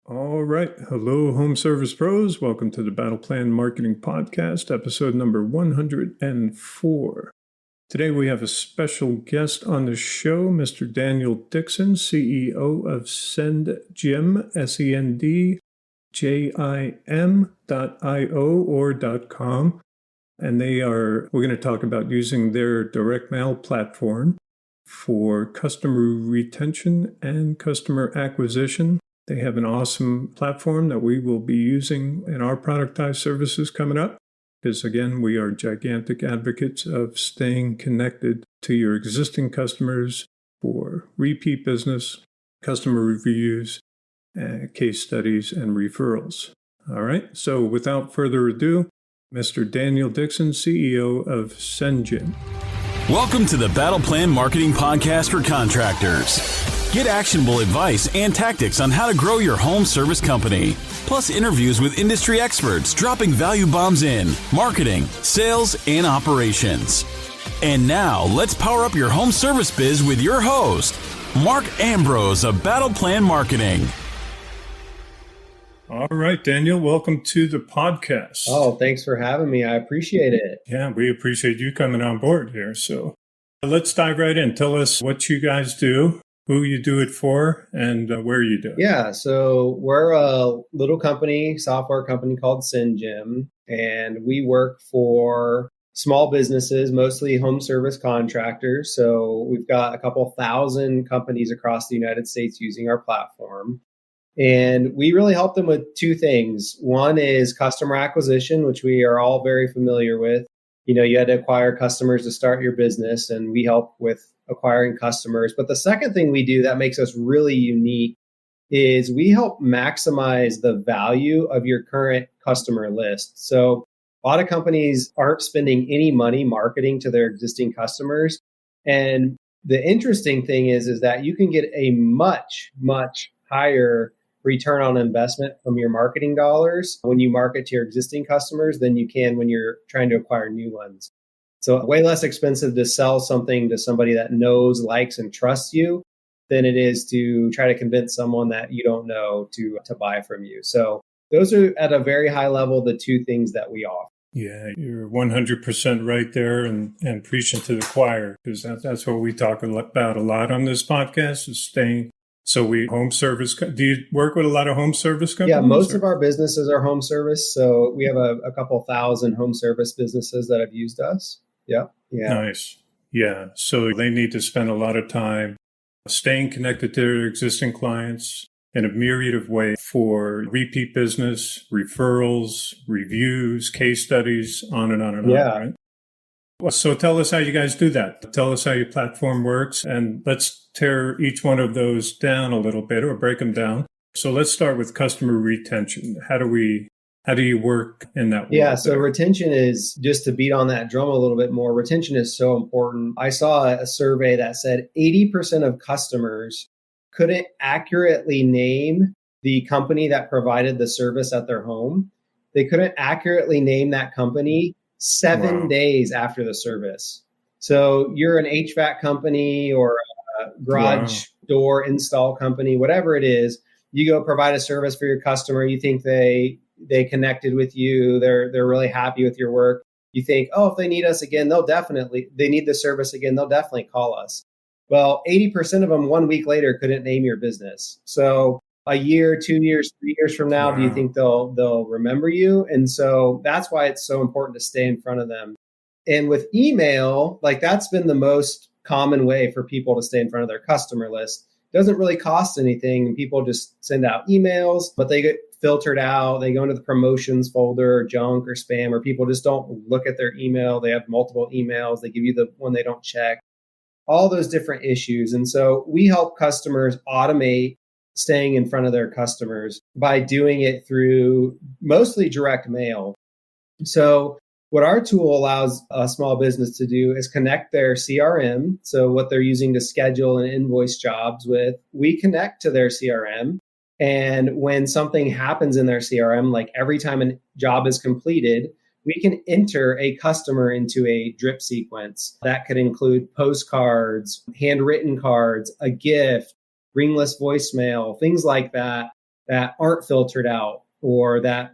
All right. Hello, Home Service Pros. Welcome to the Battle Plan Marketing Podcast, episode number 104. Today we have a special guest on the show, Mr. Daniel Dixon, CEO of SendJim, SendJim.io or .com. And we're going to talk about using their direct mail platform for customer retention and customer acquisition. They have an awesome platform that we will be using in our productized services coming up. Because again, we are gigantic advocates of staying connected to your existing customers for repeat business, customer reviews, case studies, and referrals. All right. So without further ado, Mr. Daniel Dixon, CEO of SendJim. Welcome to the Battle Plan Marketing Podcast for Contractors. Get actionable advice and tactics on how to grow your home service company. Plus interviews with industry experts dropping value bombs in marketing, sales, and operations. And now let's power up your home service biz with your host, Mark Ambrose of Battle Plan Marketing. All right, Daniel, welcome to the podcast. Oh, thanks for having me. I appreciate it. Yeah, we appreciate you coming on board here. So let's dive right in. Tell us what you guys do, who you do it for, and where you do it. Yeah, so we're a little company, software company called SendJim, and we work for small businesses, mostly home service contractors. So we've got a couple thousand companies across the United States using our platform. And we really help them with two things. One is customer acquisition, which we are all very familiar with. You know, you had to acquire customers to start your business, and we help with acquiring customers. But the second thing we do that makes us really unique is we help maximize the value of your current customer list. So a lot of companies aren't spending any money marketing to their existing customers. And the interesting thing is that you can get a much, much higher return on investment from your marketing dollars when you market to your existing customers than you can when you're trying to acquire new ones. So way less expensive to sell something to somebody that knows, likes, and trusts you than it is to try to convince someone that you don't know to buy from you. So those are at a very high level, the two things that we offer. Yeah, you're 100% right there and preaching to the choir, because that's what we talk about a lot on this podcast is staying. So home service, do you work with a lot of home service companies? Yeah, most of our businesses are home service. So we have a couple thousand home service businesses that have used us. Yeah. Nice. Yeah. So they need to spend a lot of time staying connected to their existing clients in a myriad of ways for repeat business, referrals, reviews, case studies, on and on and on. Right? So tell us how you guys do that. Tell us how your platform works, and let's tear each one of those down a little bit or break them down. So let's start with customer retention. How do you work in that world? Yeah, so retention is, just to beat on that drum a little bit more, retention is so important. I saw a survey that said 80% of customers couldn't accurately name the company that provided the service at their home. They couldn't accurately name that company 7 days after the service. So you're an HVAC company or a garage door install company, whatever it is, you go provide a service for your customer. You think they connected with you. They're really happy with your work. You think, oh, if they need us again, they need the service again, they'll definitely call us. Well, 80% of them 1 week later couldn't name your business. So a year, 2 years, 3 years from now, do you think they'll remember you? And so that's why it's so important to stay in front of them. And with email, like that's been the most common way for people to stay in front of their customer list. It doesn't really cost anything. People just send out emails, but they get filtered out. They go into the promotions folder, or junk or spam, or people just don't look at their email. They have multiple emails. They give you the one they don't check. All those different issues. And so we help customers automate staying in front of their customers by doing it through mostly direct mail. So what our tool allows a small business to do is connect their CRM. So what they're using to schedule and invoice jobs with, we connect to their CRM. And when something happens in their CRM, like every time a job is completed, we can enter a customer into a drip sequence. That could include postcards, handwritten cards, a gift, ringless voicemail, things like that. that aren't filtered out or that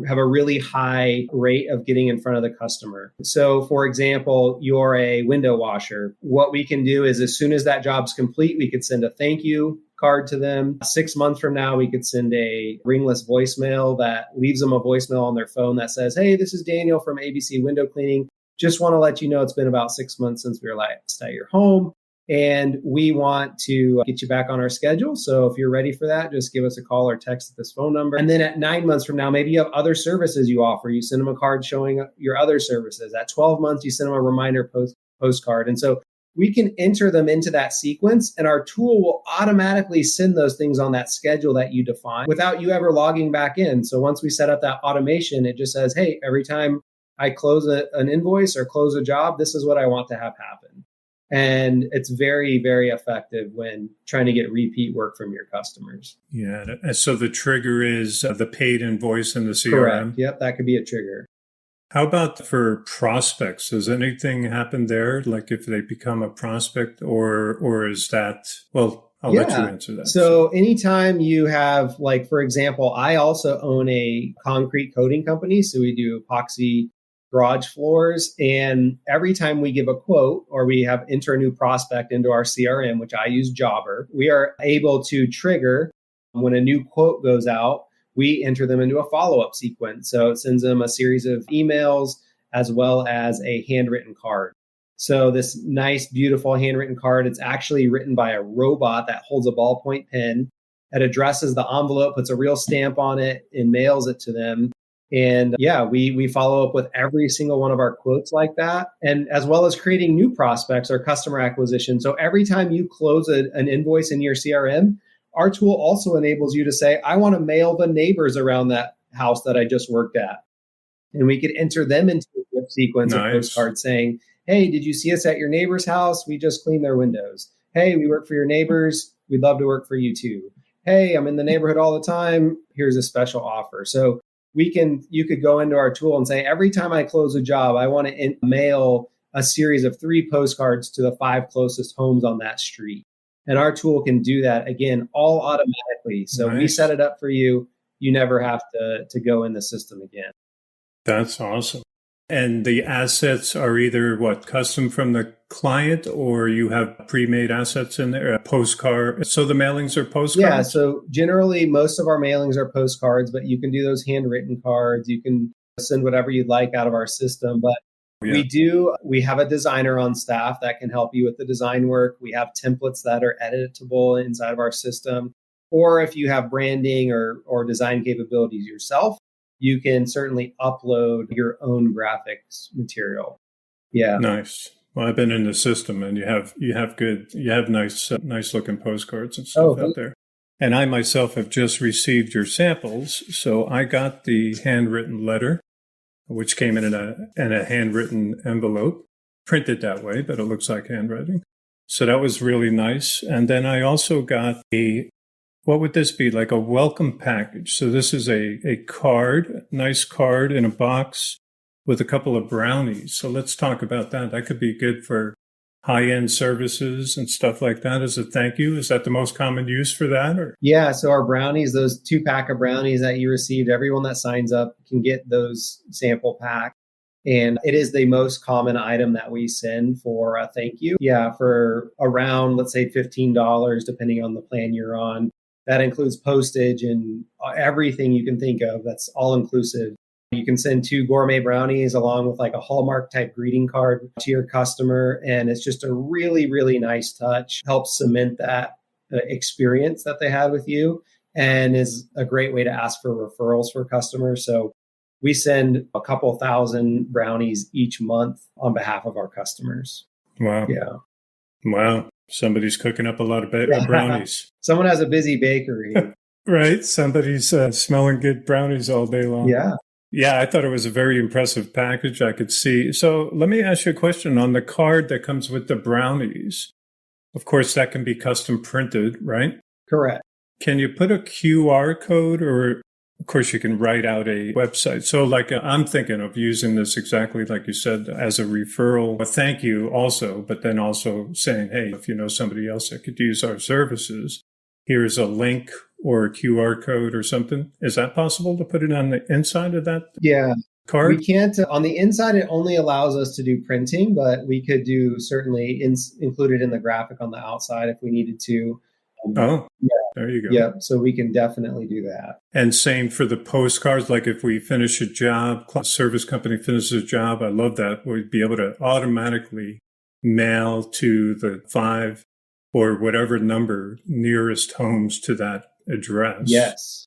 have a really high rate of getting in front of the customer. So for example, you're a window washer. What we can do is as soon as that job's complete, we could send a thank you card to them. 6 months from now, we could send a ringless voicemail that leaves them a voicemail on their phone that says, hey, this is Daniel from ABC Window Cleaning. Just want to let you know it's been about 6 months since we were last at your home. And we want to get you back on our schedule. So if you're ready for that, just give us a call or text at this phone number. And then at 9 months from now, maybe you have other services you offer. You send them a card showing your other services. At 12 months, you send them a reminder postcard. And so we can enter them into that sequence, and our tool will automatically send those things on that schedule that you define without you ever logging back in. So once we set up that automation, it just says, hey, every time I close an invoice or close a job, this is what I want to have happen. And it's very, very effective when trying to get repeat work from your customers. Yeah. So the trigger is the paid invoice in the CRM? Correct. Yep. That could be a trigger. How about for prospects? Does anything happen there? Like if they become a prospect or is that, well, I'll let you answer that. So anytime you have, like, for example, I also own a concrete coating company. So we do epoxy garage floors. And every time we give a quote or we have enter a new prospect into our CRM, which I use Jobber, we are able to trigger when a new quote goes out, we enter them into a follow-up sequence. So it sends them a series of emails as well as a handwritten card. So this nice, beautiful handwritten card, it's actually written by a robot that holds a ballpoint pen. It addresses the envelope, puts a real stamp on it, and mails it to them. And we follow up with every single one of our quotes like that, and as well as creating new prospects or customer acquisition. So every time you close an invoice in your CRM, our tool also enables you to say, I want to mail the neighbors around that house that I just worked at. And we could enter them into a gift sequence of postcards saying, hey, did you see us at your neighbor's house? We just cleaned their windows. Hey, we work for your neighbors. We'd love to work for you too. Hey, I'm in the neighborhood all the time. Here's a special offer. So you could go into our tool and say, every time I close a job, I want to mail a series of 3 postcards to the 5 closest homes on that street. And our tool can do that, again, all automatically. So we set it up for you. You never have to go in the system again. That's awesome. And the assets are either custom from the client, or you have pre-made assets in there, a postcard. So the mailings are postcards? Yeah. So generally, most of our mailings are postcards, but you can do those handwritten cards. You can send whatever you'd like out of our system. But we have a designer on staff that can help you with the design work. We have templates that are editable inside of our system. Or if you have branding or design capabilities yourself, you can certainly upload your own graphics material. Yeah. Nice. Well, I've been in the system, and you have nice looking postcards and stuff out there. And I myself have just received your samples. So I got the handwritten letter, which came in a handwritten envelope, printed that way, but it looks like handwriting. So that was really nice. And then I also got what would this be? Like a welcome package. So this is a nice card in a box with a couple of brownies. So let's talk about that. That could be good for high-end services and stuff like that as a thank you. Is that the most common use for that? Or? Yeah. So our brownies, those 2-pack of brownies that you received, everyone that signs up can get those sample packs. And it is the most common item that we send for a thank you. Yeah. For around, let's say $15, depending on the plan you're on. That includes postage and everything you can think of. That's all inclusive. You can send 2 gourmet brownies along with like a Hallmark type greeting card to your customer. And it's just a really, really nice touch. Helps cement that experience that they had with you, and is a great way to ask for referrals for customers. So we send a couple thousand brownies each month on behalf of our customers. Wow. Yeah. Wow. Somebody's cooking up a lot of brownies. Someone has a busy bakery. Right. Somebody's smelling good brownies all day long. Yeah. Yeah, I thought it was a very impressive package. I could see. So let me ask you a question on the card that comes with the brownies. Of course, that can be custom printed, right? Correct. Can you put a QR code, or of course you can write out a website? So I'm thinking of using this exactly like you said as a referral, a thank you also, but then also saying, hey, if you know somebody else that could use our services, here's a link or a QR code or something. Is that possible to put it on the inside of that Yeah. card? We can't, on the inside, it only allows us to do printing, but we could do certainly include it in the graphic on the outside if we needed to. There you go. Yeah, so we can definitely do that. And same for the postcards. Like if we finish a job, service company finishes a job, I love that. We'd be able to automatically mail to the 5 or whatever number nearest homes to that address. Yes.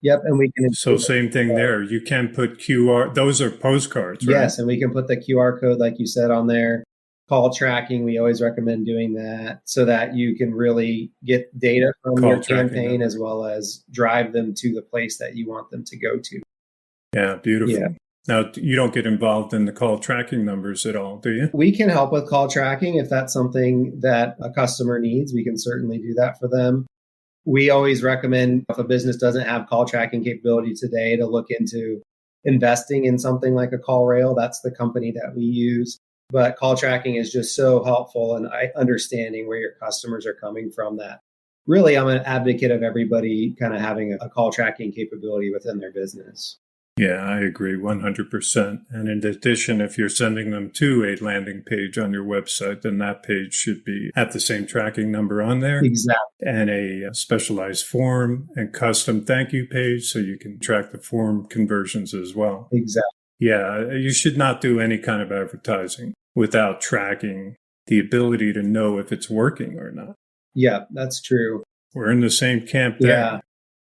Yep, and we can. So same thing there. You can put QR. Those are postcards, right? Yes, and we can put the QR code, like you said, on there. Call tracking, we always recommend doing that so that you can really get data from your campaign as well as drive them to the place that you want them to go to. Yeah, beautiful. Yeah. Now, you don't get involved in the call tracking numbers at all, do you? We can help with call tracking if that's something that a customer needs. We can certainly do that for them. We always recommend if a business doesn't have call tracking capability today to look into investing in something like a call rail. That's the company that we use. But call tracking is just so helpful in understanding where your customers are coming from that really I'm an advocate of everybody kind of having a call tracking capability within their business. Yeah, I agree 100%. And in addition, if you're sending them to a landing page on your website, then that page should have the same tracking number on there. Exactly. And a specialized form and custom thank you page so you can track the form conversions as well. Exactly. Yeah, you should not do any kind of advertising without tracking the ability to know if it's working or not. Yeah, that's true. We're in the same camp there. Yeah.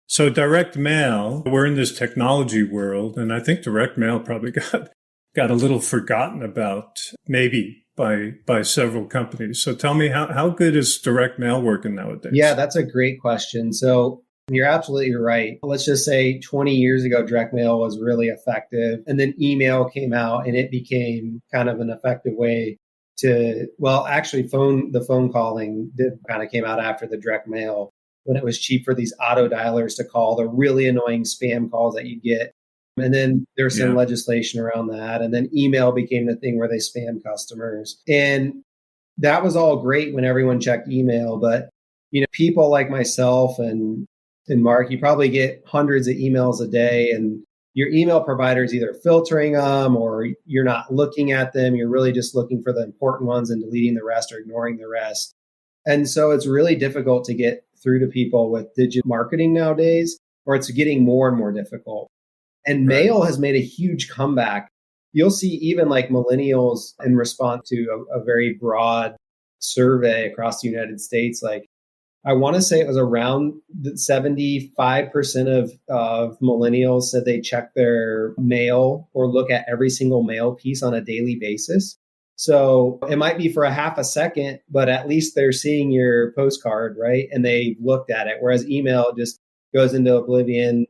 So direct mail, we're in this technology world, and I think direct mail probably got a little forgotten about, maybe by several companies. So tell me, how good is direct mail working nowadays? Yeah, that's a great question. So you're absolutely right. Let's just say 20 years ago, direct mail was really effective. And then email came out and it became kind of an effective way to, well, actually the phone calling did kind of came out after the direct mail when it was cheap for these auto dialers to call the really annoying spam calls that you get. And then there's some legislation around that. And then email became the thing where they spam customers. And that was all great when everyone checked email. But, people like myself and Mark, you probably get hundreds of emails a day and your email provider is either filtering them or you're not looking at them. You're really just looking for the important ones and deleting the rest or ignoring the rest. And so it's really difficult to get through to people with digital marketing nowadays, or it's getting more and more difficult. And mail has made a huge comeback. You'll see even like millennials in response to a very broad survey across the United States, like I want to say it was around 75% of millennials said they check their mail or look at every single mail piece on a daily basis. So it might be for a half a second, but at least they're seeing your postcard, right? And they looked at it. Whereas email just goes into oblivion.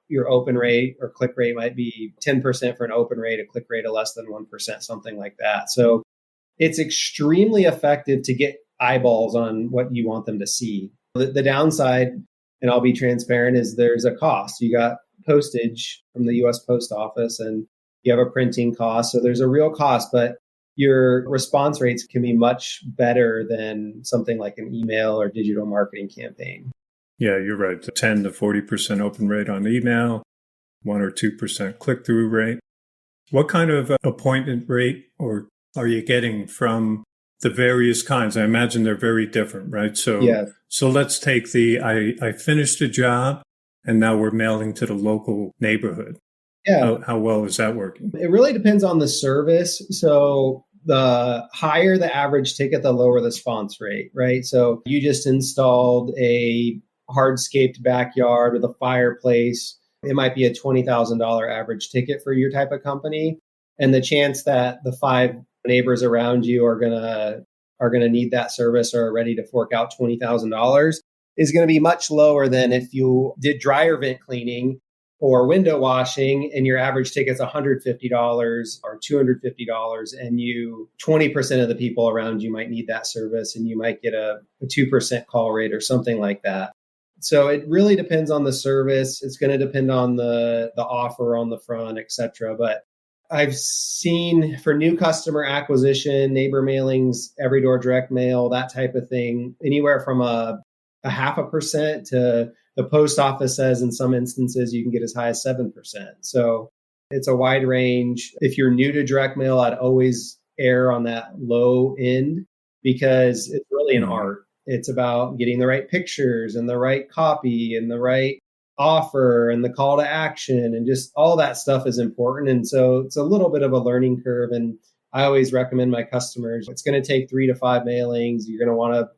Your open rate or click rate might be 10% for an open rate, a click rate of less than 1%, something like that. So it's extremely effective to get eyeballs on what you want them to see. The downside, and I'll be transparent, is there's a cost. You got postage from the U.S. Post Office and you have a printing cost. So there's a real cost, but your response rates can be much better than something like an email or digital marketing campaign. Yeah, you're right. The 10 to 40% open rate on email, 1 or 2% click-through rate. What kind of appointment rate are you getting from the various kinds? I imagine they're very different, right? So let's take I finished a job and now we're mailing to the local neighborhood. Yeah. How well is that working? It really depends on the service. So the higher the average ticket, the lower the response rate, right? So you just installed a hardscaped backyard with a fireplace. It might be a $20,000 average ticket for your type of company. And the chance that the 5 neighbors around you are gonna need that service or are ready to fork out $20,000 is going to be much lower than if you did dryer vent cleaning or window washing and your average ticket's $150 or $250 and 20% of the people around you might need that service and you might get a 2% call rate or something like that. So it really depends on the service. It's going to depend on the offer on the front, et cetera. But I've seen for new customer acquisition, neighbor mailings, every door direct mail, that type of thing, anywhere from a 0.5% to The post office says in some instances you can get as high as 7%. So it's a wide range. If you're new to direct mail, I'd always err on that low end because it's really an art. It's about getting the right pictures and the right copy and the right offer and the call to action, and just all that stuff is important. And so it's a little bit of a learning curve. And I always recommend my customers, it's going to take 3 to 5 mailings. You're going to want to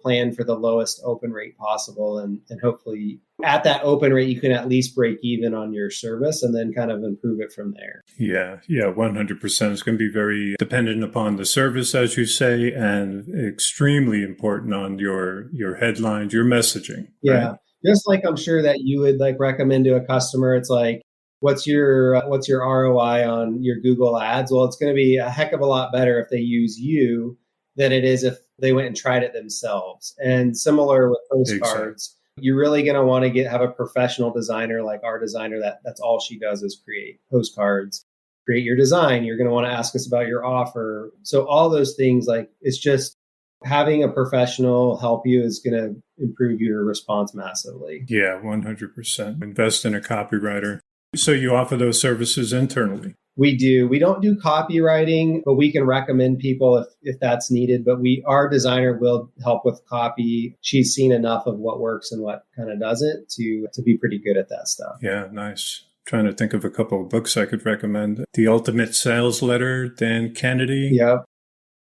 plan for the lowest open rate possible. And hopefully at that open rate, you can at least break even on your service and then kind of improve it from there. Yeah, 100%. It's going to be very dependent upon the service, as you say, and extremely important on your headlines, your messaging. Yeah. Right? Just like I'm sure that you would like recommend to a customer, it's like, what's your ROI on your Google ads? Well, it's going to be a heck of a lot better if they use you than it is if they went and tried it themselves. And similar with postcards, you're really going to want to have a professional designer like our designer that's all she does is create postcards, create your design. You're going to want to ask us about your offer. So all those things, like it's just having a professional help you is going to improve your response massively. Yeah, 100%. Invest in a copywriter. So you offer those services internally? We do. We don't do copywriting, but we can recommend people if that's needed. But our designer will help with copy. She's seen enough of what works and what kind of doesn't to be pretty good at that stuff. Yeah, nice. Trying to think of a couple of books I could recommend. The Ultimate Sales Letter, Dan Kennedy. Yep.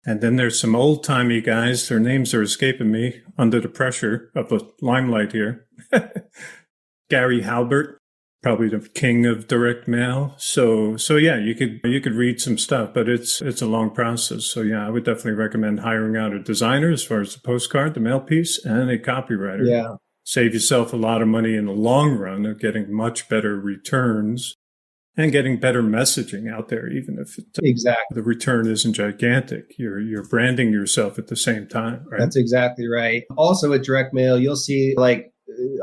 And then there's some old-timey guys. Their names are escaping me under the pressure of the limelight here. Gary Halbert. Probably the king of direct mail. So yeah, you could read some stuff, but it's a long process. So yeah, I would definitely recommend hiring out a designer as far as the postcard, the mail piece, and a copywriter. Yeah. Save yourself a lot of money in the long run of getting much better returns and getting better messaging out there, even if the return isn't gigantic. You're branding yourself at the same time, right? That's exactly right. Also with direct mail, you'll see like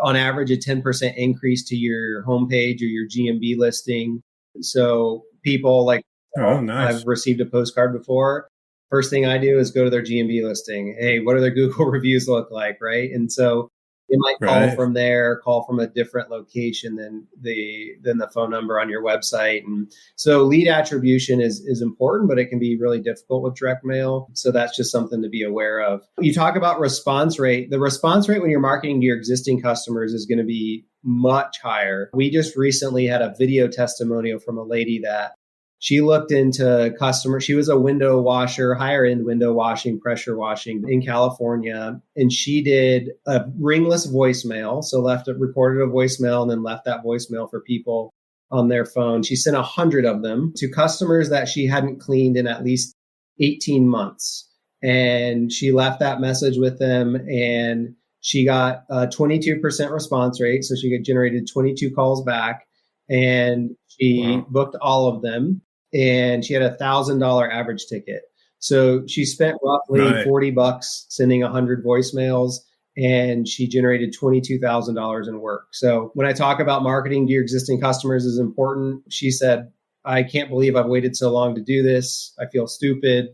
on average, a 10% increase to your homepage or your GMB listing. So people like, nice. I've received a postcard before. First thing I do is go to their GMB listing. Hey, what do their Google reviews look like? Right. And so they might call from there, call from a different location than the phone number on your website. And so lead attribution is important, but it can be really difficult with direct mail. So that's just something to be aware of. You talk about response rate. The response rate when you're marketing to your existing customers is going to be much higher. We just recently had a video testimonial from a lady that she looked into customers. She was a window washer, higher end window washing, pressure washing in California. And she did a ringless voicemail. So recorded a voicemail and then left that voicemail for people on their phone. She sent 100 of them to customers that she hadn't cleaned in at least 18 months. And she left that message with them and she got a 22% response rate. So she generated 22 calls back and she booked all of them. And she had $1,000 average ticket. So she spent roughly $40 sending 100 voicemails and she generated $22,000 in work. So when I talk about marketing to your existing customers is important, she said, I can't believe I've waited so long to do this. I feel stupid.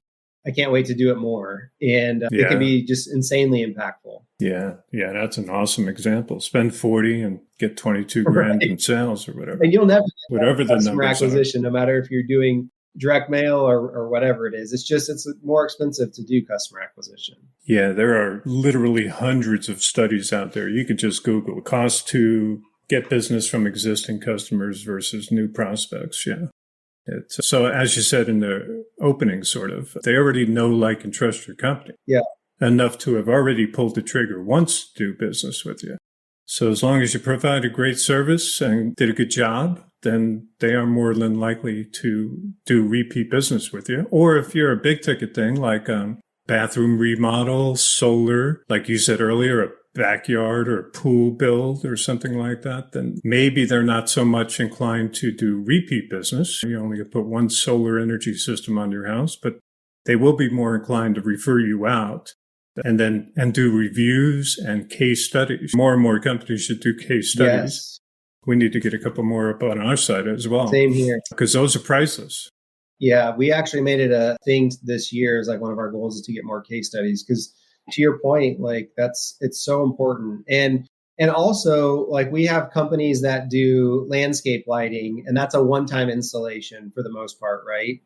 I can't wait to do it more. And it can be just insanely impactful. Yeah, that's an awesome example. Spend 40 and get 22 grand in sales or whatever. And you'll never whatever the customer numbers acquisition, are. no matter if you're doing direct mail or whatever it is. It's more expensive to do customer acquisition. Yeah, there are literally hundreds of studies out there. You could just Google cost to get business from existing customers versus new prospects. Yeah. So as you said in the opening, sort of, they already know, like, and trust your company. Yeah. Enough to have already pulled the trigger once to do business with you. So as long as you provide a great service and did a good job, then they are more than likely to do repeat business with you. Or if you're a big ticket thing, like bathroom remodel, solar, like you said earlier, a backyard or a pool build or something like that, then maybe they're not so much inclined to do repeat business. You only put one solar energy system on your house, but they will be more inclined to refer you out and do reviews and case studies. More and more companies should do case studies. Yes. We need to get a couple more up on our side as well. Same here. Because those are priceless. Yeah, we actually made it a thing this year. Is like one of our goals is to get more case studies because to your point, like it's so important. And And also, like, we have companies that do landscape lighting, and that's a one-time installation for the most part, right?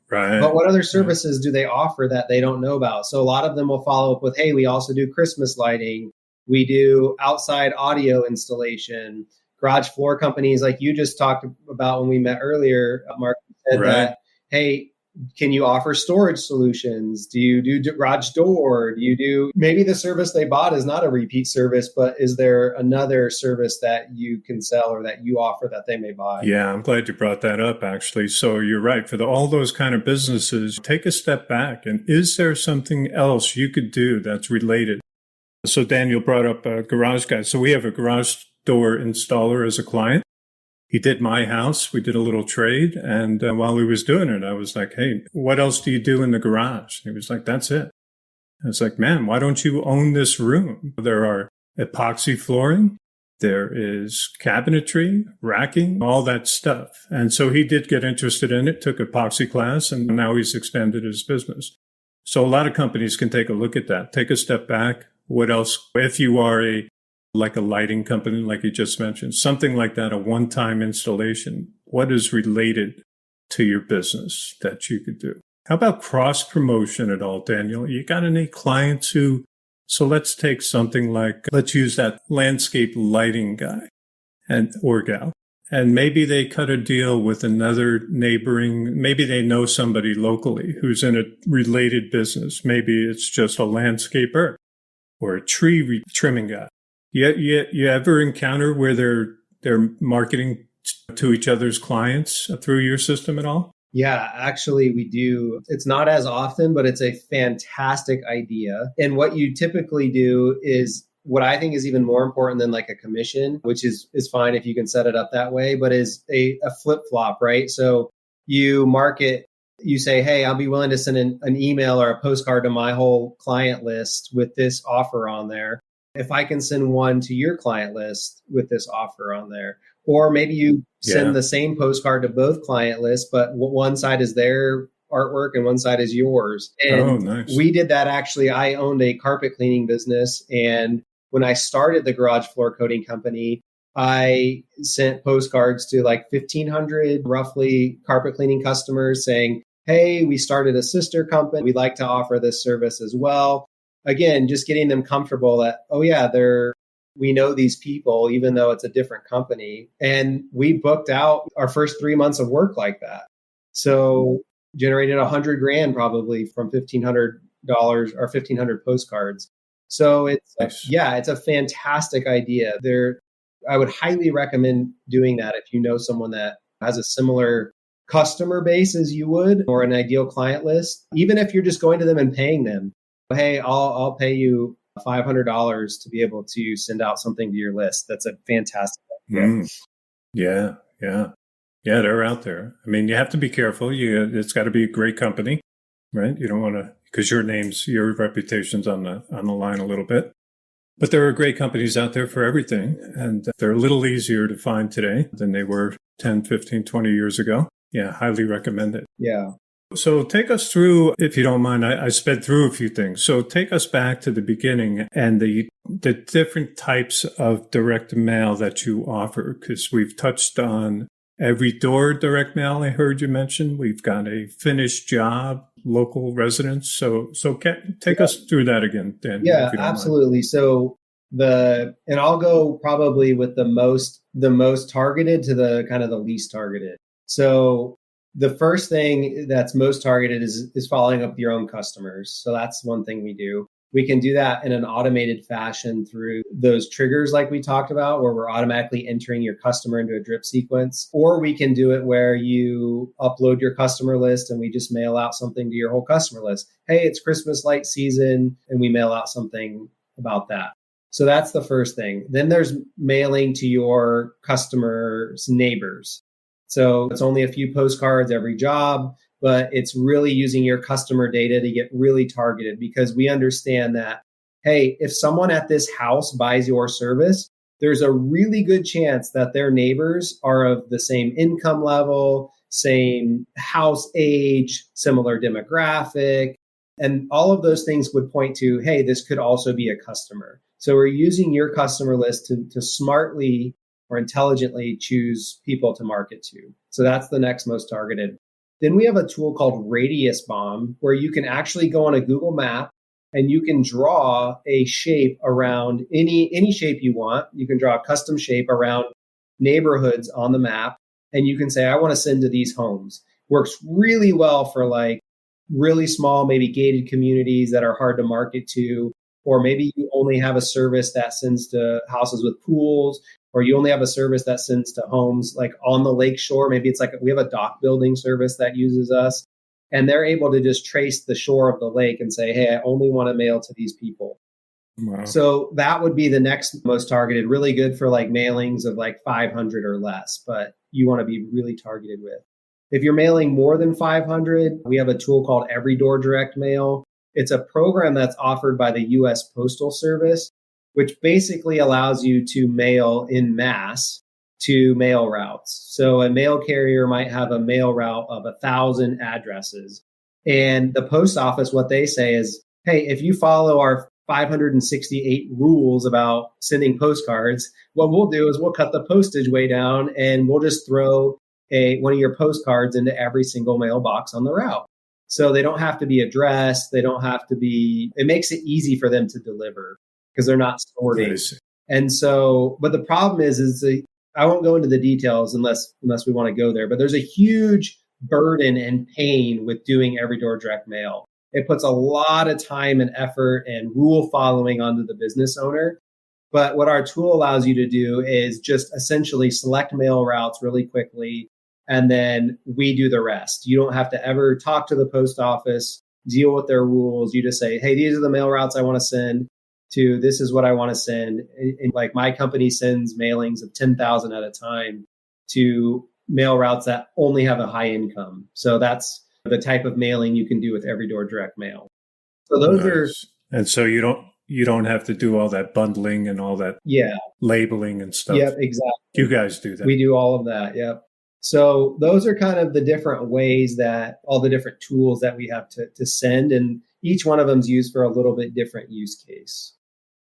Right. But what other services do they offer that they don't know about? So a lot of them will follow up with, hey, we also do Christmas lighting. We do outside audio installation. Garage floor companies like you just talked about when we met earlier, Mark, said that, hey, can you offer storage solutions? Do you do garage door? Do you do, maybe the service they bought is not a repeat service, but is there another service that you can sell or that you offer that they may buy? Yeah, I'm glad you brought that up, actually. So you're right. For all those kind of businesses, take a step back. And is there something else you could do that's related? So Daniel brought up a garage guy. So we have a garage door installer as a client. He did my house. We did a little trade. And while he was doing it, I was like, hey, what else do you do in the garage? And he was like, that's it. I was like, man, why don't you own this room? There are epoxy flooring. There is cabinetry, racking, all that stuff. And so he did get interested in it, took epoxy class, and now he's expanded his business. So a lot of companies can take a look at that. Take a step back. What else? If you are like a lighting company, like you just mentioned, something like that, a one-time installation, what is related to your business that you could do? How about cross-promotion at all, Daniel? You got any clients who, so let's take something like, let's use that landscape lighting guy or gal, and maybe they cut a deal with another neighboring, maybe they know somebody locally who's in a related business. Maybe it's just a landscaper or a tree trimming guy. You ever encounter where they're marketing to each other's clients through your system at all? Yeah, actually we do. It's not as often, but it's a fantastic idea. And what you typically do is what I think is even more important than like a commission, which is fine if you can set it up that way, but is a flip-flop, right? So you market, you say, hey, I'll be willing to send an email or a postcard to my whole client list with this offer on there. If I can send one to your client list with this offer on there, or maybe you send the same postcard to both client lists, but one side is their artwork and one side is yours. And nice. We did that actually. I owned a carpet cleaning business. And when I started the garage floor coating company, I sent postcards to like 1,500 roughly carpet cleaning customers saying, hey, we started a sister company. We'd like to offer this service as well. Again, just getting them comfortable that, oh yeah, we know these people, even though it's a different company. And we booked out our first 3 months of work like that. So generated $100,000 probably from $1,500 or 1,500 postcards. So it's a fantastic idea. I would highly recommend doing that if you know someone that has a similar customer base as you would, or an ideal client list. Even if you're just going to them and paying them, hey, I'll pay you $500 to be able to send out something to your list. That's a fantastic idea. Yeah. They're out there. I mean, you have to be careful. It's got to be a great company, right? You don't want to, because your reputation's on the line a little bit. But there are great companies out there for everything, and they're a little easier to find today than they were 10, 15, 20 years ago. Yeah, highly recommend it. Yeah. So take us through, if you don't mind, I sped through a few things. So take us back to the beginning and the different types of direct mail that you offer, because we've touched on every door direct mail I heard you mention. We've got a finished job, local residents. So take us through that again, Dan. Yeah, absolutely. Mind. So and I'll go probably with the most targeted to the kind of the least targeted. So the first thing that's most targeted is following up with your own customers. So that's one thing we do. We can do that in an automated fashion through those triggers like we talked about, where we're automatically entering your customer into a drip sequence. Or we can do it where you upload your customer list and we just mail out something to your whole customer list. Hey, it's Christmas light season, and we mail out something about that. So that's the first thing. Then there's mailing to your customers' neighbors. So it's only a few postcards every job, but it's really using your customer data to get really targeted, because we understand that, hey, if someone at this house buys your service, there's a really good chance that their neighbors are of the same income level, same house age, similar demographic. And all of those things would point to, hey, this could also be a customer. So we're using your customer list to smartly or intelligently choose people to market to. So that's the next most targeted. Then we have a tool called Radius Bomb, where you can actually go on a Google map and you can draw a shape around any shape you want. You can draw a custom shape around neighborhoods on the map, and you can say, I want to send to these homes. Works really well for like really small, maybe gated communities that are hard to market to, or maybe you only have a service that sends to houses with pools, or you only have a service that sends to homes like on the lake shore. Maybe it's like we have a dock building service that uses us, and they're able to just trace the shore of the lake and say, hey, I only want to mail to these people. Wow. So that would be the next most targeted, really good for like mailings of like 500 or less, but you want to be really targeted with. If you're mailing more than 500, we have a tool called Every Door Direct Mail. It's a program that's offered by the U.S. Postal Service, which basically allows you to mail in mass to mail routes. So a mail carrier might have a mail route of 1,000 addresses. And the post office, what they say is, hey, if you follow our 568 rules about sending postcards, what we'll do is we'll cut the postage way down and we'll just throw one of your postcards into every single mailbox on the route. So they don't have to be addressed. They don't have to be, it makes it easy for them to deliver because they're not sorting. Nice. And so, but the problem is I won't go into the details unless we want to go there, but there's a huge burden and pain with doing Every Door Direct Mail. It puts a lot of time and effort and rule following onto the business owner. But what our tool allows you to do is just essentially select mail routes really quickly, and then we do the rest. You don't have to ever talk to the post office, deal with their rules. You just say, hey, these are the mail routes I want to send to. This is what I want to send. And like my company sends mailings of 10,000 at a time to mail routes that only have a high income. So that's the type of mailing you can do with Every Door Direct Mail. So those are, and so you don't have to do all that bundling and all that labeling and stuff. Yep, exactly. You guys do that. We do all of that. Yep. So those are kind of the different ways that all the different tools that we have to send, and each one of them is used for a little bit different use case.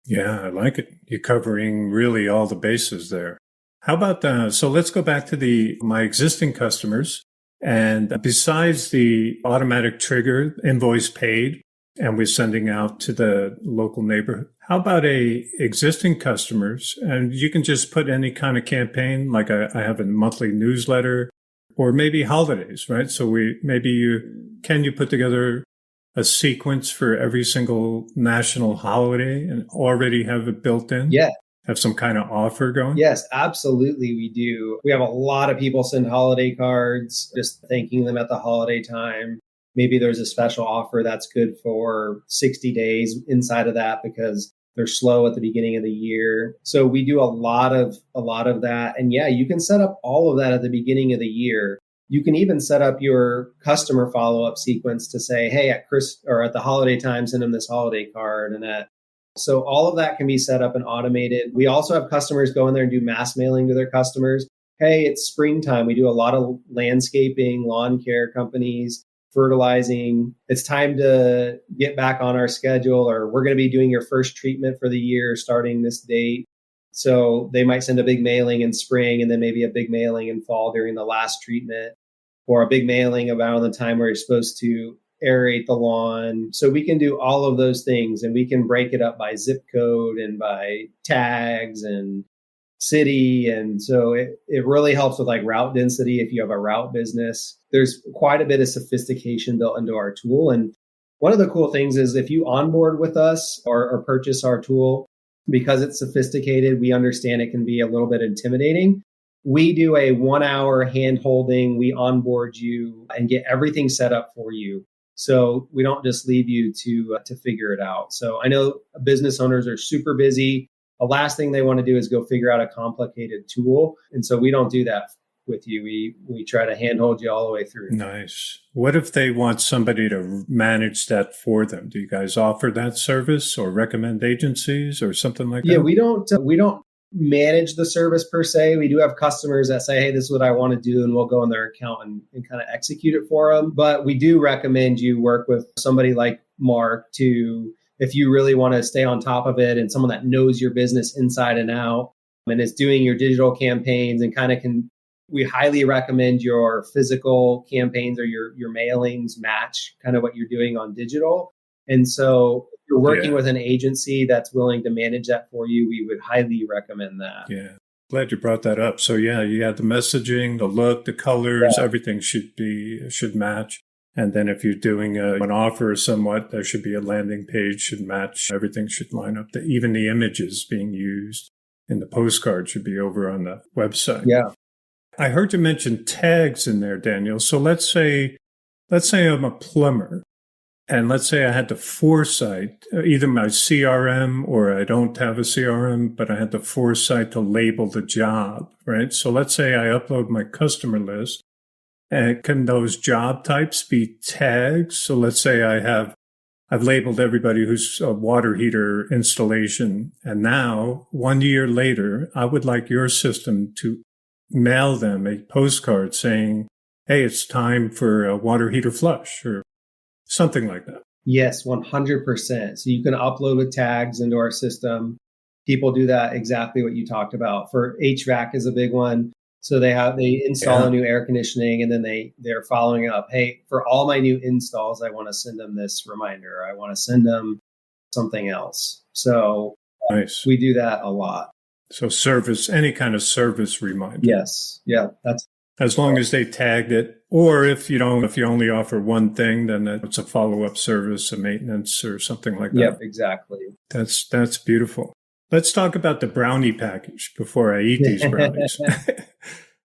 Yeah, I like it. You're covering really all the bases there. How about, so let's go back to my existing customers. And besides the automatic trigger, invoice paid, and we're sending out to the local neighborhood, how about existing customers? And you can just put any kind of campaign, like I have a monthly newsletter, or maybe holidays, right? So can you put together a sequence for every single national holiday and already have it built in? Yeah. Have some kind of offer going? Yes, absolutely. We do. We have a lot of people send holiday cards, just thanking them at the holiday time. Maybe there's a special offer that's good for 60 days inside of that because they're slow at the beginning of the year. So we do a lot of that. And yeah, you can set up all of that at the beginning of the year. You can even set up your customer follow-up sequence to say, hey, at the holiday time, send them this holiday card and that. So all of that can be set up and automated. We also have customers go in there and do mass mailing to their customers. Hey, it's springtime. We do a lot of landscaping, lawn care companies, fertilizing. It's time to get back on our schedule, or we're going to be doing your first treatment for the year starting this date. So they might send a big mailing in spring and then maybe a big mailing in fall during the last treatment, or a big mailing around the time where you're supposed to aerate the lawn. So we can do all of those things, and we can break it up by zip code and by tags and city. And so it really helps with like route density. If you have a route business, there's quite a bit of sophistication built into our tool. And one of the cool things is if you onboard with us or purchase our tool, because it's sophisticated, we understand it can be a little bit intimidating. We do a 1 hour hand holding. We onboard you and get everything set up for you. So we don't just leave you to figure it out. So I know business owners are super busy. The last thing they want to do is go figure out a complicated tool. And so we don't do that with you. We try to handhold you all the way through. Nice. What if they want somebody to manage that for them? Do you guys offer that service or recommend agencies or something like that? Yeah, we don't manage the service per se. We do have customers that say, hey, this is what I want to do, and we'll go in their account and kind of execute it for them. But we do recommend you work with somebody like Mark to if you really want to stay on top of it and someone that knows your business inside and out and is doing your digital campaigns and kind of we highly recommend your physical campaigns or your mailings match kind of what you're doing on digital. And so if you're working with an agency that's willing to manage that for you, we would highly recommend that. Yeah. Glad you brought that up. So yeah, you have the messaging, the look, the colors, everything should match. And then if you're doing an offer somewhat, there should be a landing page should match. Everything should line up. Even the images being used in the postcard should be over on the website. Yeah. I heard you mention tags in there, Daniel. So let's say I'm a plumber, and let's say I had the foresight, either my CRM or I don't have a CRM, but I had the foresight to label the job, right? So let's say I upload my customer list, and can those job types be tags? So let's say I've labeled everybody who's a water heater installation, and now 1 year later, I would like your system to mail them a postcard saying, hey, it's time for a water heater flush or something like that. Yes, 100%. So you can upload with tags into our system. People do that exactly what you talked about. For HVAC is a big one. So they install a new air conditioning and then they're following up. Hey, for all my new installs, I want to send them this reminder. I want to send them something else. So nice. We do that a lot. So any kind of service reminder. Yes. Yeah. That's as long as they tagged it, or if you only offer one thing, then it's a follow-up service, a maintenance or something like that. Yep, exactly. That's beautiful. Let's talk about the brownie package before I eat these brownies.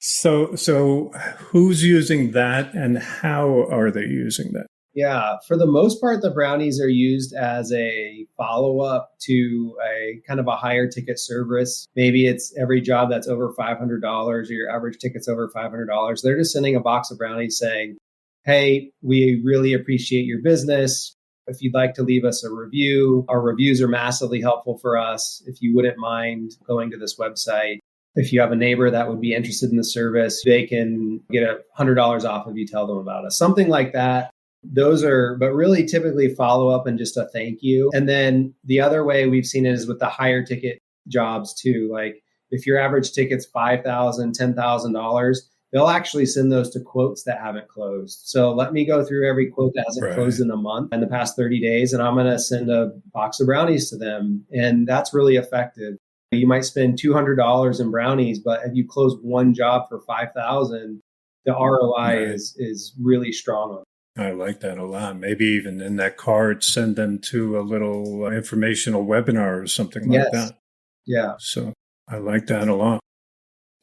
So who's using that and how are they using that? Yeah, for the most part, the brownies are used as a follow-up to a kind of a higher ticket service. Maybe it's every job that's over $500 or your average ticket's over $500. They're just sending a box of brownies saying, hey, we really appreciate your business. If you'd like to leave us a review, our reviews are massively helpful for us. If you wouldn't mind going to this website, if you have a neighbor that would be interested in the service, they can get $100 off if you tell them about us. Something like that. Those are, but really typically follow up and just a thank you. And then the other way we've seen it is with the higher ticket jobs too. Like if your average ticket's $5,000, $10,000, they'll actually send those to quotes that haven't closed. So let me go through every quote that hasn't closed in a month in the past 30 days, and I'm going to send a box of brownies to them. And that's really effective. You might spend $200 in brownies, but if you close one job for $5,000, the ROI is really strong. I like that a lot. Maybe even in that card, send them to a little informational webinar or something like that. Yeah. So I like that a lot.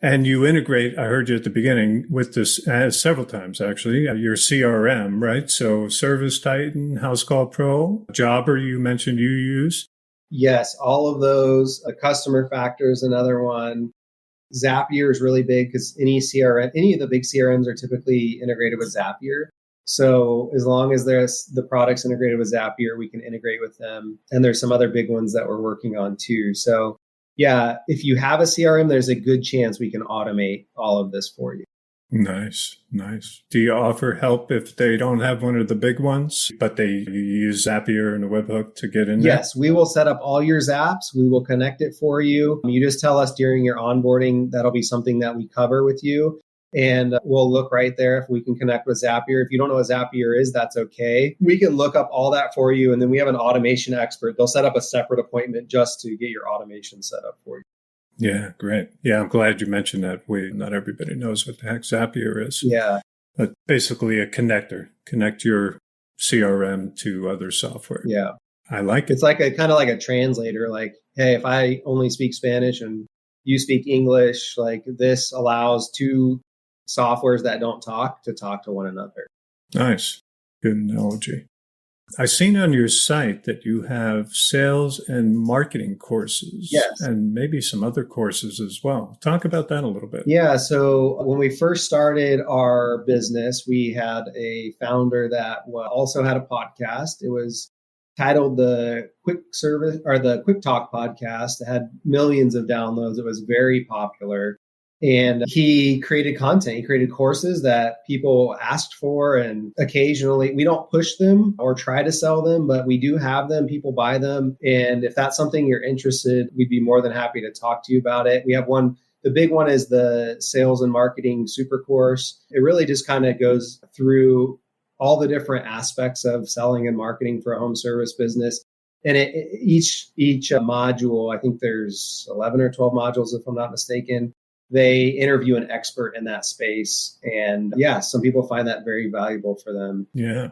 And you integrate, I heard you at the beginning with this several times, actually, your CRM, right? So Service Titan, House Call Pro, Jobber, you mentioned you use. Yes, all of those. A Customer Factor is another one. Zapier is really big because any of the big CRMs are typically integrated with Zapier. So as long as the product's integrated with Zapier, we can integrate with them. And there's some other big ones that we're working on too. So yeah, if you have a CRM, there's a good chance we can automate all of this for you. Nice. Do you offer help if they don't have one of the big ones, but you use Zapier and a webhook to get in there? Yes, we will set up all your Zaps. We will connect it for you. You just tell us during your onboarding, that'll be something that we cover with you. And we'll look right there if we can connect with Zapier. If you don't know what Zapier is, that's okay. We can look up all that for you. And then we have an automation expert. They'll set up a separate appointment just to get your automation set up for you. Yeah, great. Yeah, I'm glad you mentioned that. Not everybody knows what the heck Zapier is. Yeah. But basically a connector. Connect your CRM to other software. Yeah. I like it. It's like kind of like a translator. Like, hey, if I only speak Spanish and you speak English, like this allows two softwares that don't talk to one another. Nice. Good analogy. I've seen on your site that you have sales and marketing courses. Yes. And maybe some other courses as well. Talk about that a little bit. Yeah. So when we first started our business, we had a founder that also had a podcast. It was titled the Quick Service or the Quick Talk podcast. It had millions of downloads. It was very popular. And he created content. He created courses that people asked for. And occasionally we don't push them or try to sell them, but we do have them. People buy them. And if that's something you're interested, we'd be more than happy to talk to you about it. We have one. The big one is the sales and marketing super course. It really just kind of goes through all the different aspects of selling and marketing for a home service business. And each module, I think there's 11 or 12 modules, if I'm not mistaken. They interview an expert in that space. And yeah, some people find that very valuable for them. Yeah.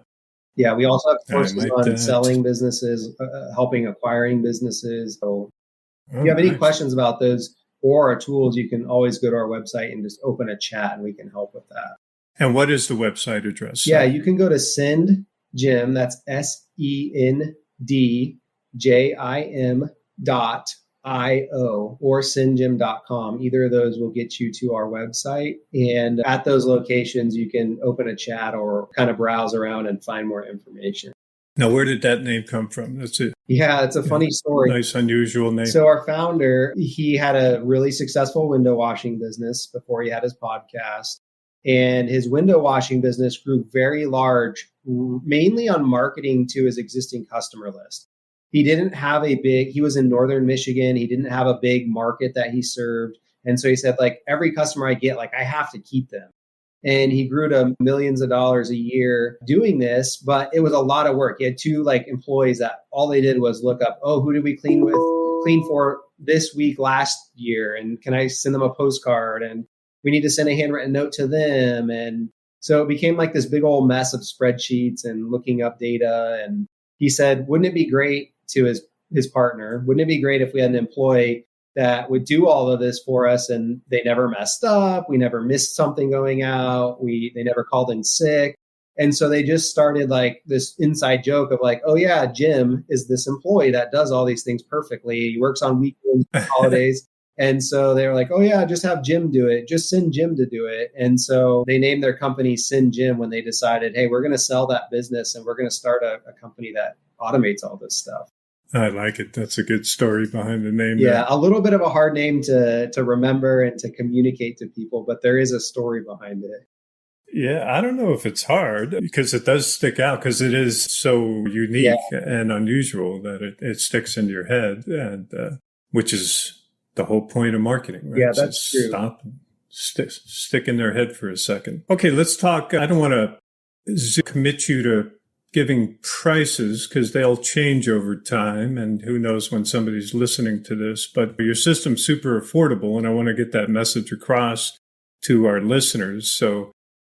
Yeah, we also have courses on selling businesses, helping acquiring businesses. So if you have any questions about those or our tools, you can always go to our website and just open a chat and we can help with that. And what is the website address? Yeah, you can go to SendJim, that's SendJim.io or SendJim.com. Either of those will get you to our website. And at those locations, you can open a chat or kind of browse around and find more information. Now, where did that name come from? That's it. Yeah, it's a funny story. Nice, unusual name. So our founder, he had a really successful window washing business before he had his podcast. And his window washing business grew very large, mainly on marketing to his existing customer list. He was in northern Michigan. He didn't have a big market that he served. And so he said, like, every customer I get, like, I have to keep them. And he grew to millions of dollars a year doing this, but it was a lot of work. He had two employees that all they did was look up, who did we clean for this week last year? And can I send them a postcard? And we need to send a handwritten note to them. And so it became like this big old mess of spreadsheets and looking up data. And he said, wouldn't it be great to his partner? Wouldn't it be great if we had an employee that would do all of this for us and they never messed up? We never missed something going out. They never called in sick. And so they just started like this inside joke of like, oh yeah, Jim is this employee that does all these things perfectly. He works on weekends, holidays. And so they were like, oh yeah, just have Jim do it. Just send Jim to do it. And so they named their company SendJim when they decided, hey, we're going to sell that business and we're going to start a company that automates all this stuff. I like it. That's a good story behind the name. Yeah, a little bit of a hard name to remember and to communicate to people, but there is a story behind it. Yeah, I don't know if it's hard because it does stick out because it is so unique and unusual that it sticks in your head, and which is the whole point of marketing, right? Yeah, that's true. Stop, stick in their head for a second. Okay, let's talk. I don't want to commit you to giving prices because they'll change over time, and who knows when somebody's listening to this, but your system's super affordable, and I want to get that message across to our listeners. So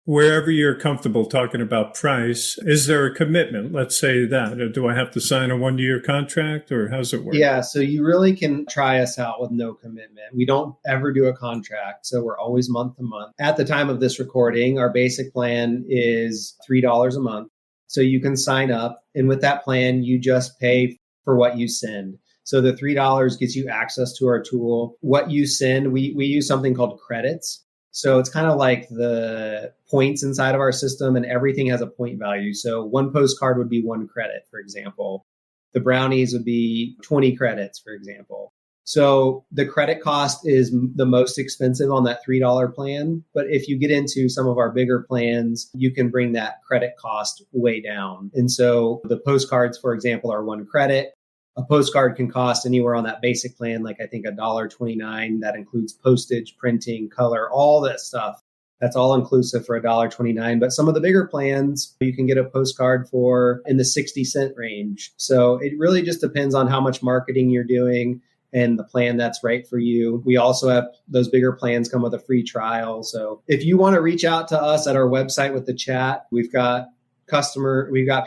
wherever you're comfortable talking about price, is there a commitment? Let's say that. Do I have to sign a 1-year contract or how's it work? Yeah, so you really can try us out with no commitment. We don't ever do a contract, so we're always month to month. At the time of this recording, our basic plan is $3 a month. So you can sign up, and with that plan, you just pay for what you send. So the $3 gets you access to our tool. What you send, we use something called credits. So it's kind of like the points inside of our system, and everything has a point value. So one postcard would be 1 credit, for example. The brownies would be 20 credits, for example. So the credit cost is the most expensive on that $3 plan. But if you get into some of our bigger plans, you can bring that credit cost way down. And so the postcards, for example, are 1 credit. A postcard can cost anywhere on that basic plan, like I think $1.29. That includes postage, printing, color, all that stuff. That's all inclusive for $1.29. But some of the bigger plans, you can get a postcard for in the 60-cent range. So it really just depends on how much marketing you're doing and the plan that's right for you. We also have those bigger plans come with a free trial. So if you want to reach out to us at our website with the chat, we've got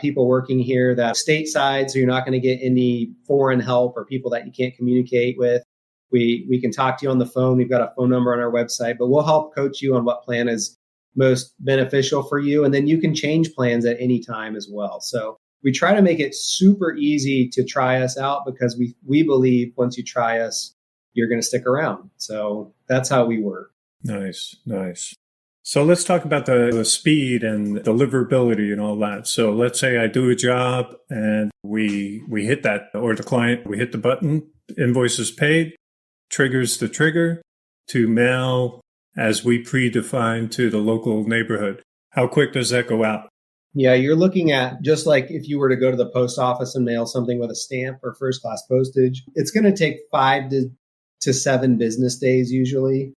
people working here that stateside, so you're not going to get any foreign help or people that you can't communicate with. We can talk to you on the phone. We've got a phone number on our website, but we'll help coach you on what plan is most beneficial for you. And then you can change plans at any time as well. So we try to make it super easy to try us out because we believe once you try us, you're going to stick around. So that's how we work. Nice. So let's talk about the speed and deliverability and all that. So let's say I do a job and we hit that, or the client, we hit the button, invoice is paid, triggers the trigger to mail as we predefine to the local neighborhood. How quick does that go out? Yeah, you're looking at just like if you were to go to the post office and mail something with a stamp or first class postage, it's going to take 5 to 7 business days usually.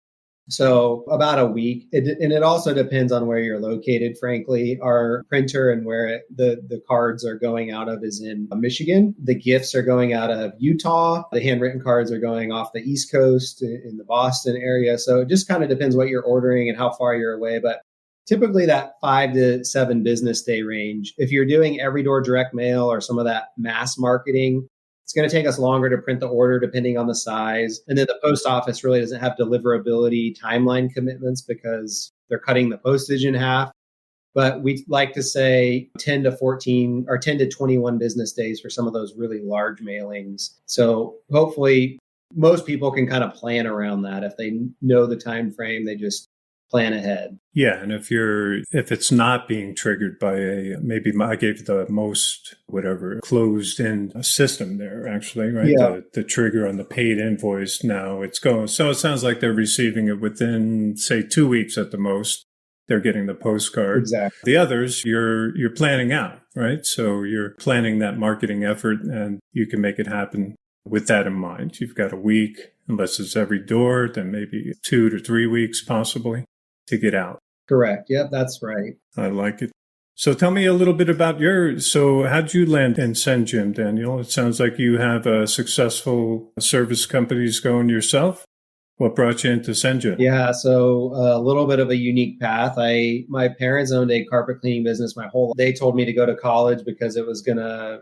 So about a week. And it also depends on where you're located, frankly. Our printer and where the cards are going out of is in Michigan. The gifts are going out of Utah. The handwritten cards are going off the East Coast in the Boston area. So it just kind of depends what you're ordering and how far you're away. But typically that 5 to 7 business day range. If you're doing every door direct mail or some of that mass marketing, it's going to take us longer to print the order depending on the size. And then the post office really doesn't have deliverability timeline commitments because they're cutting the postage in half. But we like to say 10 to 14 or 10 to 21 business days for some of those really large mailings. So hopefully most people can kind of plan around that. If they know the time frame, they just plan ahead. Yeah, and if it's not being triggered by maybe I gave the most closed in system there actually, right? Yeah. The trigger on the paid invoice now it's going. So it sounds like they're receiving it within say 2 weeks at the most. They're getting the postcard. Exactly. The others you're planning out, right? So you're planning that marketing effort and you can make it happen with that in mind. You've got a week, unless it's every door, then maybe 2 to 3 weeks possibly to get out. Correct. Yep, that's right. I like it. So tell me a little bit about so how'd you land in SendJim, Daniel? It sounds like you have a successful service companies going yourself. What brought you into SendJim? Yeah, so a little bit of a unique path. My parents owned a carpet cleaning business my whole life. They told me to go to college because it was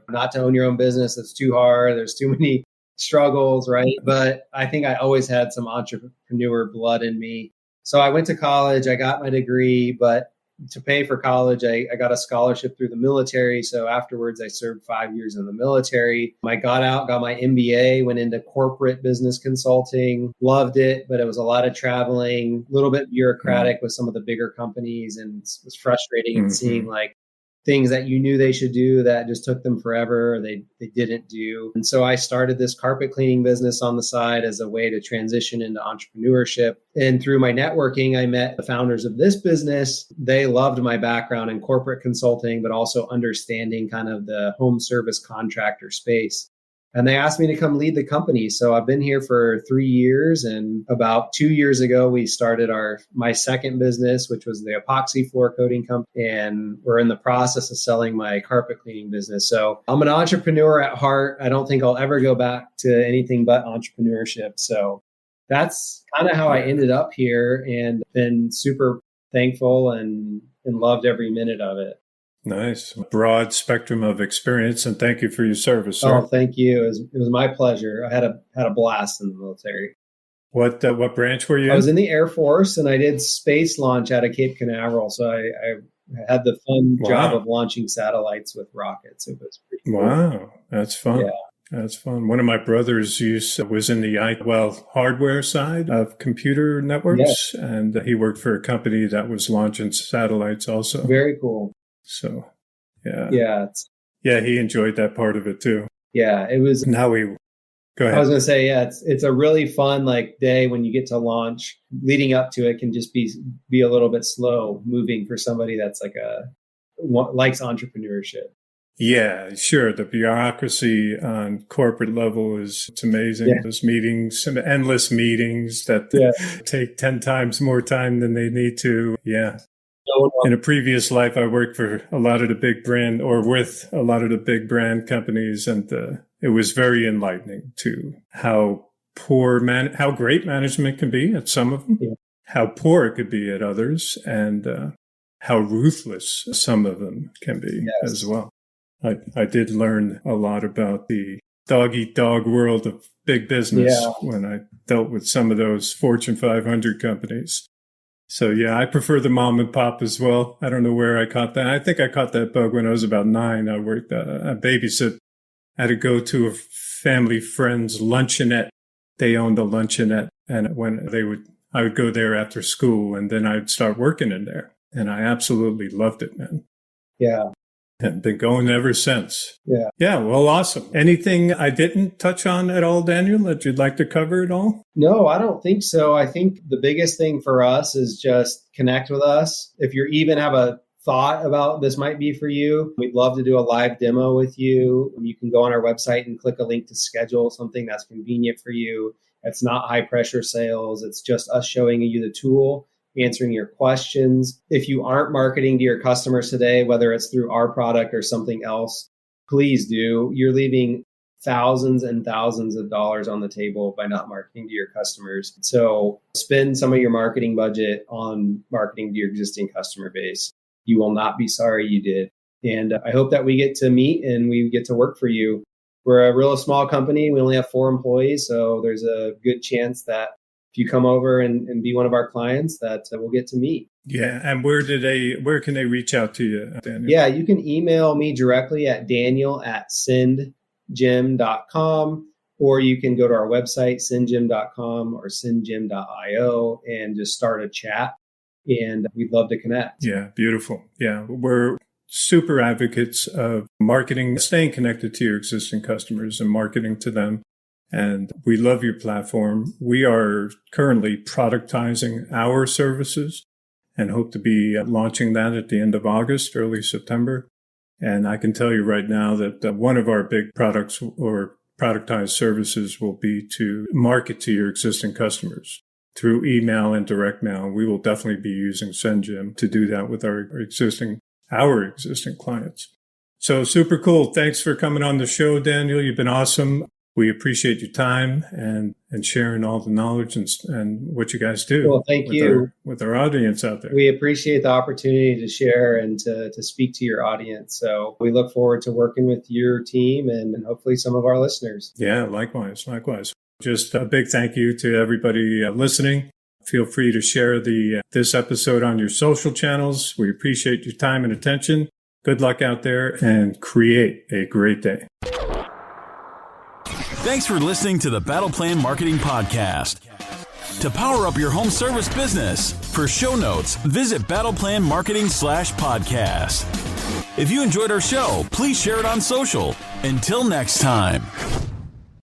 not to own your own business. It's too hard. There's too many struggles, right? But I think I always had some entrepreneur blood in me. So I went to college, I got my degree, but to pay for college, I got a scholarship through the military. So afterwards, I served 5 years in the military. I got out, got my MBA, went into corporate business consulting, loved it, but it was a lot of traveling, a little bit bureaucratic with some of the bigger companies, and it was frustrating and seeing like things that you knew they should do that just took them forever, they didn't do. And so I started this carpet cleaning business on the side as a way to transition into entrepreneurship. And through my networking, I met the founders of this business. They loved my background in corporate consulting, but also understanding kind of the home service contractor space. And they asked me to come lead the company. So I've been here for 3 years. And about 2 years ago, we started my second business, which was the epoxy floor coating company. And we're in the process of selling my carpet cleaning business. So I'm an entrepreneur at heart. I don't think I'll ever go back to anything but entrepreneurship. So that's kind of how I ended up here and been super thankful and loved every minute of it. Nice. Broad spectrum of experience, and thank you for your service, sir. Oh, thank you. It was my pleasure. I had a blast in the military. What branch were you in? I was in the Air Force, and I did space launch out of Cape Canaveral. So I had the fun job of launching satellites with rockets. It was pretty cool. Wow, that's fun. Yeah. That's fun. One of my brothers was in the hardware side of computer networks, and he worked for a company that was launching satellites also. Very cool. So, yeah. Yeah, he enjoyed that part of it too. Yeah, it was. Go ahead. I was going to say, it's a really fun day when you get to launch. Leading up to it can just be a little bit slow moving for somebody that's likes entrepreneurship. Yeah, sure. The bureaucracy on corporate level it's amazing. Yeah. Those meetings, endless meetings that take 10 times more time than they need to. Yeah. In a previous life, I worked for a lot of the big brand with a lot of the big brand companies. And it was very enlightening to how great management can be at some of them, how poor it could be at others, and how ruthless some of them can be as well. I did learn a lot about the dog-eat-dog world of big business when I dealt with some of those Fortune 500 companies. So, I prefer the mom and pop as well. I don't know where I caught that. I think I caught that bug when I was about 9. I worked a babysit. I had to go to a family friend's luncheonette. They owned a luncheonette. And I would go there after school, and then I'd start working in there. And I absolutely loved it, man. Yeah. and been going ever since. Yeah. Yeah, well, awesome. Anything I didn't touch on at all, Daniel, that you'd like to cover at all? No, I don't think so. I think the biggest thing for us is just connect with us. If you even have a thought about this might be for you, we'd love to do a live demo with you. You can go on our website and click a link to schedule something that's convenient for you. It's not high pressure sales. It's just us showing you the tool, answering your questions. If you aren't marketing to your customers today, whether it's through our product or something else, please do. You're leaving thousands and thousands of dollars on the table by not marketing to your customers. So spend some of your marketing budget on marketing to your existing customer base. You will not be sorry you did. And I hope that we get to meet and we get to work for you. We're a real small company. We only have 4 employees. So there's a good chance that if you come over and be one of our clients, that we'll get to meet. Yeah. And where can they reach out to you, Daniel? Yeah, you can email me directly at daniel@sendjim.com, or you can go to our website, sendjim.com or sendjim.io, and just start a chat. And we'd love to connect. Yeah, beautiful. Yeah, we're super advocates of marketing, staying connected to your existing customers and marketing to them. And we love your platform. We are currently productizing our services and hope to be launching that at the end of August, early September. And I can tell you right now that one of our big products or productized services will be to market to your existing customers through email and direct mail. We will definitely be using SendJim to do that with our existing clients. So super cool. Thanks for coming on the show, Daniel. You've been awesome. We appreciate your time and sharing all the knowledge and what you guys do. Well, thank you. With our audience out there. We appreciate the opportunity to share and to speak to your audience. So we look forward to working with your team and hopefully some of our listeners. Yeah, likewise. Just a big thank you to everybody listening. Feel free to share this episode on your social channels. We appreciate your time and attention. Good luck out there and create a great day. Thanks for listening to the Battle Plan Marketing Podcast. To power up your home service business, for show notes, visit battleplanmarketing.com/podcast. If you enjoyed our show, please share it on social. Until next time.